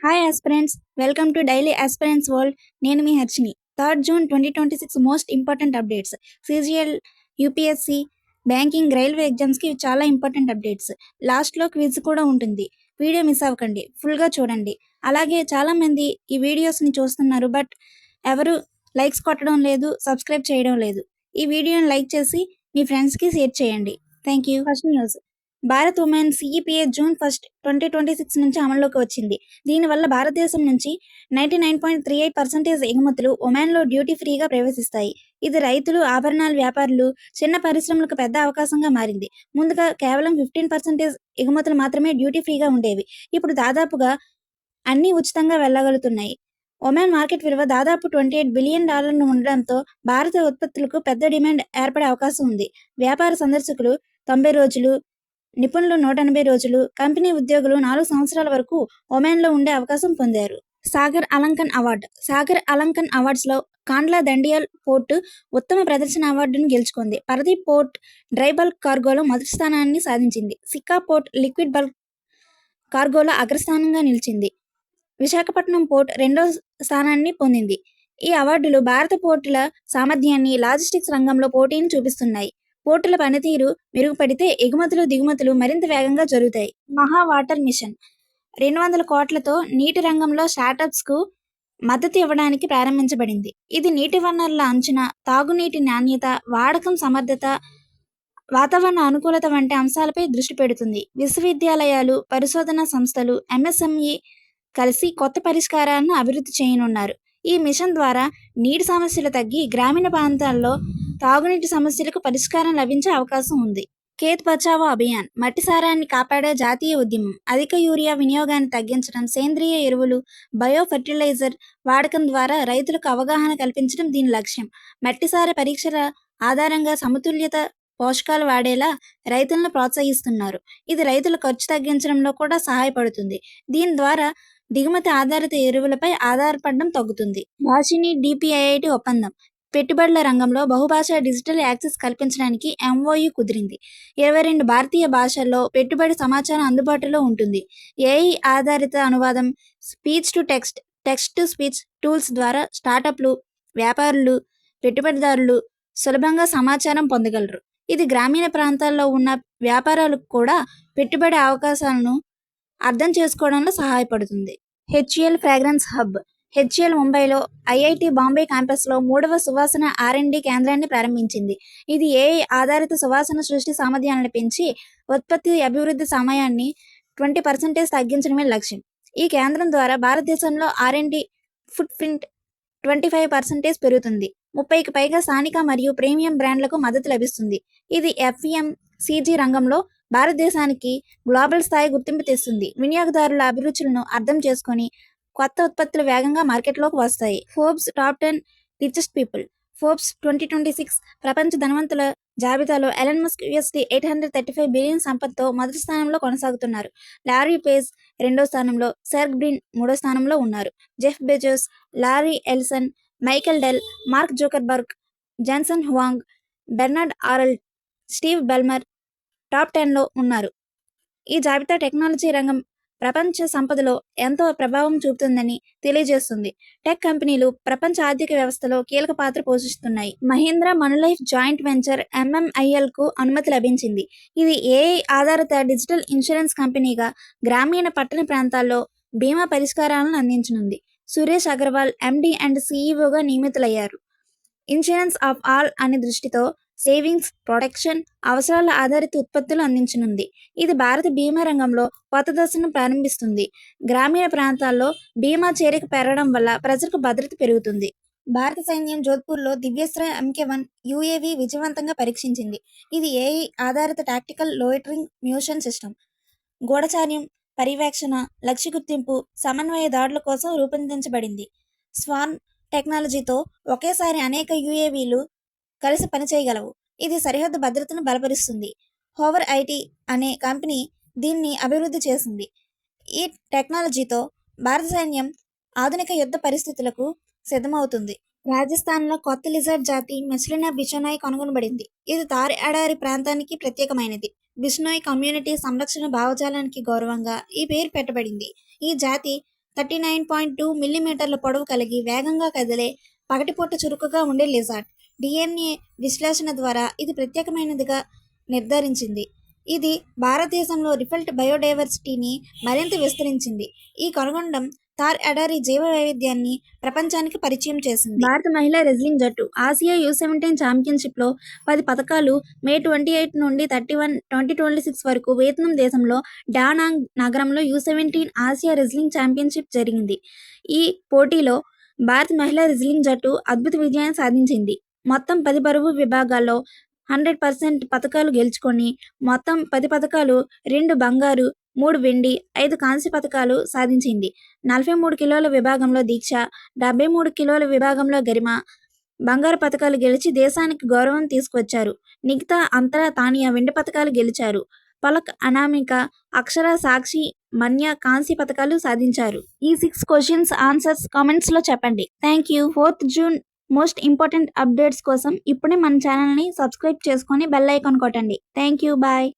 Hi aspirants, welcome to daily aspirants world. నేను మీ Harshini. 3 June 2026 most important updates. CGL, UPSC, banking, railway ఎగ్జామ్స్కి ఇవి చాలా ఇంపార్టెంట్ అప్డేట్స్. లాస్ట్లో క్విజ్ కూడా ఉంటుంది. వీడియో మిస్ అవ్వకండి, ఫుల్గా చూడండి. అలాగే చాలామంది ఈ వీడియోస్ని చూస్తున్నారు, బట్ ఎవరు లైక్స్ కొట్టడం లేదు, సబ్స్క్రైబ్ చేయడం లేదు. ఈ వీడియోని లైక్ చేసి మీ ఫ్రెండ్స్కి షేర్ చేయండి. Thank you. First news. Bharat women CEPA June 1, 2026 నుంచి అమల్లోకి వచ్చింది. దీనివల్ల భారతదేశం నుంచి 99.38% ఎగుమతులు ఒమాన్లో డ్యూటీ ఫ్రీగా ప్రవేశిస్తాయి. ఇది రైతులు, ఆభరణాల వ్యాపారులు, చిన్న పరిశ్రమలకు పెద్ద అవకాశంగా మారింది. ముందుగా కేవలం 15% ఎగుమతులు మాత్రమే డ్యూటీ ఫ్రీగా ఉండేవి. ఇప్పుడు దాదాపుగా అన్నీ ఉచితంగా వెళ్ళగలుగుతున్నాయి. ఒమాన్ మార్కెట్ విలువ దాదాపు $28 బిలియన్ ఉండడంతో భారత ఉత్పత్తులకు పెద్ద డిమాండ్ ఏర్పడే అవకాశం ఉంది. వ్యాపార సందర్శకులు 90 రోజులు, నిపుణులు 180 రోజులు, కంపెనీ ఉద్యోగులు 4 సంవత్సరాల వరకు ఒమాన్లో ఉండే అవకాశం పొందారు. సాగర్ అలంకన్ అవార్డు. సాగర్ అలంకన్ అవార్డ్స్లో కాండ్లా దండియాల్ పోర్టు ఉత్తమ ప్రదర్శన అవార్డును గెలుచుకుంది. పరదీప్ పోర్ట్ డ్రై బల్క్ కార్గోలో మొదటి స్థానాన్ని సాధించింది. సిక్కా పోర్ట్ లిక్విడ్ బల్క్ కార్గోలో అగ్రస్థానంగా నిలిచింది. విశాఖపట్నం పోర్ట్ రెండో స్థానాన్ని పొందింది. ఈ అవార్డులు భారత పోర్టుల సామర్థ్యాన్ని, లాజిస్టిక్స్ రంగంలో పోటీని చూపిస్తున్నాయి. పోర్టుల పనితీరు మెరుగుపడితే ఎగుమతులు, దిగుమతులు మరింత వేగంగా జరుగుతాయి. మహా వాటర్ మిషన్ 200 కోట్లతో నీటి రంగంలో స్టార్టప్స్కు మద్దతు ఇవ్వడానికి ప్రారంభించబడింది. ఇది నీటి వనరుల అంచనా, తాగునీటి నాణ్యత, వాడకం సమర్థత, వాతావరణ అనుకూలత వంటి అంశాలపై దృష్టి పెడుతుంది. విశ్వవిద్యాలయాలు, పరిశోధనా సంస్థలు, ఎంఎస్ఎంఈ కలిసి కొత్త పరిష్కారాలను అభివృద్ధి చేయనున్నారు. ఈ మిషన్ ద్వారా నీటి సమస్యలు తగ్గి గ్రామీణ ప్రాంతాల్లో తాగునీటి సమస్యలకు పరిష్కారం లభించే అవకాశం ఉంది. ఖేత్ బచావో అభియాన్ మట్టి సారాన్ని కాపాడే జాతీయ ఉద్యమం. అధిక యూరియా వినియోగాన్ని తగ్గించడం, సేంద్రియ ఎరువులు, బయో ఫెర్టిలైజర్ వాడకం ద్వారా రైతులకు అవగాహన కల్పించడం దీని లక్ష్యం. మట్టి సార పరీక్షల ఆధారంగా సమతుల్యత పోషకాలు వాడేలా రైతులను ప్రోత్సహిస్తున్నారు. ఇది రైతుల ఖర్చు తగ్గించడంలో కూడా సహాయపడుతుంది. దీని ద్వారా దిగుమతి ఆధారిత ఎరువులపై ఆధారపడడం తగ్గుతుంది. వాషిని డిపిఐఐటి ఒప్పందం. పెట్టుబడుల రంగంలో బహుభాషా డిజిటల్ యాక్సెస్ కల్పించడానికి ఎంఓయు కుదిరింది. 22 భారతీయ భాషల్లో పెట్టుబడి సమాచారం అందుబాటులో ఉంటుంది. ఏఐ ఆధారిత అనువాదం, speech to text, text to speech tools ద్వారా స్టార్టప్లు, వ్యాపారులు, పెట్టుబడిదారులు సులభంగా సమాచారం పొందగలరు. ఇది గ్రామీణ ప్రాంతాల్లో ఉన్న వ్యాపారాలకు కూడా పెట్టుబడి అవకాశాలను అర్థం చేసుకోవడంలో సహాయపడుతుంది. HUL fragrance hub. హెచ్యుఎల్ ముంబైలో ఐఐటి బాంబే క్యాంపస్లో 3వ సువాసన R&D కేంద్రాన్ని ప్రారంభించింది. ఇది ఏఐ ఆధారిత సువాసన సృష్టి సామర్థ్యాలను పెంచి ఉత్పత్తి అభివృద్ధి సమయాన్ని 20% తగ్గించడమే లక్ష్యం. ఈ కేంద్రం ద్వారా భారతదేశంలో R&D ఫుట్ ప్రింట్ 25% పెరుగుతుంది. 30కి పైగా స్థానిక మరియు ప్రీమియం బ్రాండ్లకు మద్దతు లభిస్తుంది. ఇది FMCG రంగంలో భారతదేశానికి గ్లోబల్ స్థాయి గుర్తింపు తెస్తుంది. వినియోగదారుల అభిరుచులను అర్థం చేసుకొని కొత్త ఉత్పత్తులు వేగంగా మార్కెట్లోకి వస్తాయి. Forbes top 10 richest people. Forbes 2026 ప్రపంచ ధనవంతుల జాబితాలో ఎలన్ మస్క్ $835 బిలియన్ సంపత్తో మొదటి స్థానంలో కొనసాగుతున్నారు. లారీ పేజ్ రెండో స్థానంలో, సెర్గ్ బ్రిన్ మూడో స్థానంలో ఉన్నారు. Jeff Bezos, Larry Ellison, Michael Dell, Mark Zuckerberg, Jensen Huang, Bernard Arnault, Steve Ballmer top 10లో ఉన్నారు. ఈ జాబితా టెక్నాలజీ రంగం ప్రపంచ సంపదలో ఎంతో ప్రభావం చూపుతుందని తెలియజేస్తుంది. టెక్ కంపెనీలు ప్రపంచ ఆర్థిక వ్యవస్థలో కీలక పాత్ర పోషిస్తున్నాయి. మహీంద్రా మనులైఫ్ జాయింట్ వెంచర్ MMILకు అనుమతి లభించింది. ఇది ఏఐ ఆధారిత డిజిటల్ ఇన్సూరెన్స్ కంపెనీగా గ్రామీణ, పట్టణ ప్రాంతాల్లో బీమా పరిష్కారాలను అందించనుంది. సురేష్ అగర్వాల్ MD అండ్ CEOగా నియమితులయ్యారు. ఇన్సూరెన్స్ ఆఫ్ ఆల్ అనే దృష్టితో సేవింగ్స్, ప్రొటెక్షన్, అవసరాల ఆధారిత ఉత్పత్తులు అందించనుంది. ఇది భారత బీమా రంగంలో కొత్త దశను ప్రారంభిస్తుంది. గ్రామీణ ప్రాంతాల్లో బీమా చేరిక పెరగడం వల్ల ప్రజలకు భద్రత పెరుగుతుంది. భారత సైన్యం జోధ్పూర్లో దివ్యాస్త్ర MK1 UAV విజయవంతంగా పరీక్షించింది. ఇది ఏఐ ఆధారిత టాక్టికల్ లోయిటరింగ్ మ్యూషన్ సిస్టమ్. గూఢచార్యం, పర్యవేక్షణ, లక్ష్య గుర్తింపు, సమన్వయ దాడుల కోసం రూపొందించబడింది. స్వాన్ టెక్నాలజీతో ఒకేసారి అనేక UAVలు కలిసి పనిచేయగలవు. ఇది సరిహద్దు భద్రతను బలపరుస్తుంది. హోవర్ ఐటీ అనే కంపెనీ దీన్ని అభివృద్ధి చేసింది. ఈ టెక్నాలజీతో భారత సైన్యం ఆధునిక యుద్ధ పరిస్థితులకు సిద్ధమవుతుంది. రాజస్థాన్లో కొత్త లిజర్డ్ జాతి మెస్లినా బిషనోయ్ కనుగొనబడింది. ఇది థార్ ఎడారి ప్రాంతానికి ప్రత్యేకమైనది. బిష్నోయ్ కమ్యూనిటీ సంరక్షణ భావజాలానికి గౌరవంగా ఈ పేరు పెట్టబడింది. ఈ జాతి 39.2 మిల్లీమీటర్ల పొడవు కలిగి వేగంగా కదిలే పగటిపూట చురుకుగా ఉండే లిజార్డ్. DNA విశ్లేషణ ద్వారా ఇది ప్రత్యేకమైనదిగా నిర్ధారించింది. ఇది భారతదేశంలో రిఫల్ట్ బయోడైవర్సిటీని మరింత విస్తరించింది. ఈ కనుగొనడం థార్ ఎడారి జీవ వైవిధ్యాన్ని ప్రపంచానికి పరిచయం చేసింది. భారత మహిళా రెజ్లింగ్ జట్టు ఆసియా U17 ఛాంపియన్షిప్లో 10 పతకాలు మే 28 నుండి 31, 2026 వరకు వియత్నాం దేశంలో డానాంగ్ నగరంలో U17 ఆసియా రెజ్లింగ్ ఛాంపియన్షిప్ జరిగింది. ఈ పోటీలో భారత మహిళా రెజ్లింగ్ జట్టు అద్భుత విజయాన్ని సాధించింది. మొత్తం 10 బరువు విభాగాల్లో 100% పతకాలు గెలుచుకొని మొత్తం 10 పతకాలు, 2 బంగారు, 3 వెండి, 5 కాంస్య పతకాలు సాధించింది. 43 కిలోల విభాగంలో దీక్ష, 73 కిలోల విభాగంలో గరిమ బంగారు పతకాలు గెలిచి దేశానికి గౌరవం తీసుకువచ్చారు. నిఖితా, అంతరా, తానియా వెండి పతకాలు గెలిచారు. పలక్, అనామిక, అక్షర, సాక్షి, మన్య కాంస్య పతకాలు సాధించారు. ఈ 6 క్వశ్చన్స్ ఆన్సర్స్ కామెంట్స్లో చెప్పండి. Thank you. 4th June most important updates కోసం ఇప్పుడే మన ఛానల్ని సబ్స్క్రైబ్ చేసుకొని బెల్ ఐకాన్ కొట్టండి. Thank you. బాయ్.